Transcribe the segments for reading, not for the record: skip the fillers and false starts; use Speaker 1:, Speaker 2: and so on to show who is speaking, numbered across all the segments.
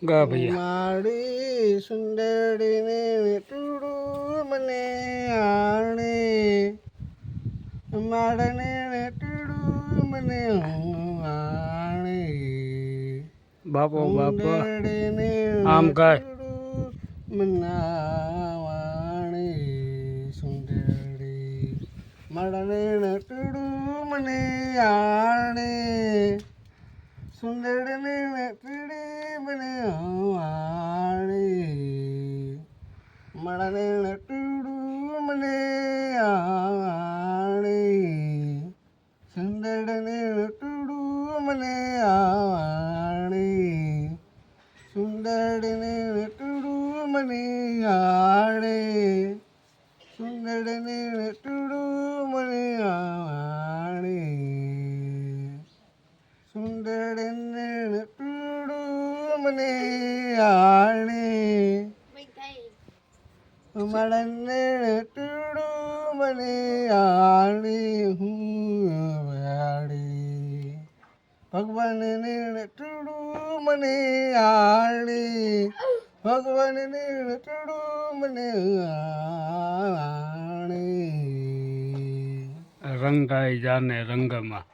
Speaker 1: ગા ભૈયા
Speaker 2: મારી સુંદરીને ટૂડું મને આણે મારને ટૂડું મને આણે
Speaker 1: બાપો બાપો
Speaker 2: સુંદરીને
Speaker 1: આમ ગાય
Speaker 2: ટૂડું મનાવાણે સુંદરી મારને ટૂડું મને આણે સુંદરને નટડી મને આણે મળને નટડું મને આણે સુંદરને નટડું મને આણે સુંદરને નટડું મને આણે સુંદરને નટડું મને આણે સુંદરને નટડું મને આણે મળને નટડું મને આણે હું આણે ભગવાનને નટડું મને આણે ભગવાનને નટડું મને આણે
Speaker 1: રંગાઈ જાને રંગમાં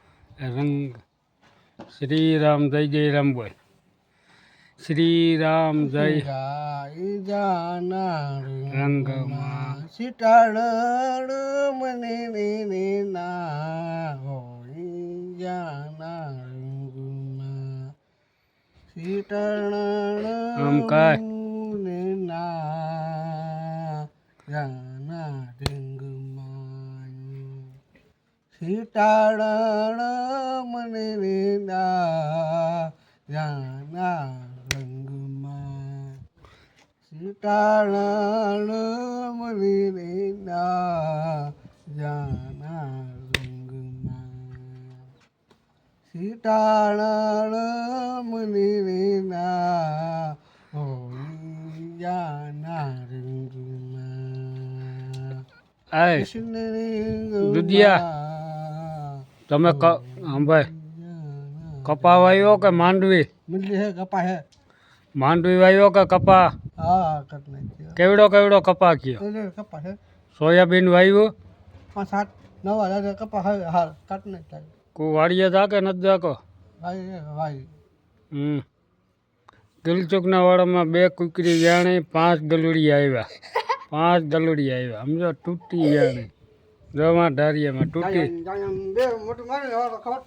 Speaker 1: રંગ શ્રી રામ જય જય રામ બોલ શ્રી રામ જય
Speaker 2: ગાઈ જાના
Speaker 1: રંગમાં
Speaker 2: સીતાળ મને ને ના હોઈ જાના રંગમાં સીતાળ
Speaker 1: આમ કાય
Speaker 2: ને ના જાના રંગમાં સીતાળ મને ને ના જાના રંગમાં સીતાળ મને ને ના જાના રંગમાં સીતાળ મને ને ના હોઈ જાના રંગમાં
Speaker 1: આય દુધિયા તમે ભાઈ કપા વાવ્યો કે માંડવી
Speaker 2: મિલી હે કપા હે
Speaker 1: માંડવી વાવ્યો કે કપા
Speaker 2: હા કટ નાખ્યો
Speaker 1: કેવડો કેવડો કપા કયો
Speaker 2: કપા હે
Speaker 1: સોયાબીન વાવ્યું
Speaker 2: 5-7-9 કપા હે હાલ કટ નાખ્યો
Speaker 1: કોઈ વાડીએ જાકે નથી જાકો
Speaker 2: ભાઈ
Speaker 1: દિલચુકના વાડામાં 2 કુકરી વ્યાણી 5 ગલુડી આવ્યા સમજો તૂટી વ્યાણી જોમાં ધારિયામાં તૂટી
Speaker 2: બે મોટું મારે ખબર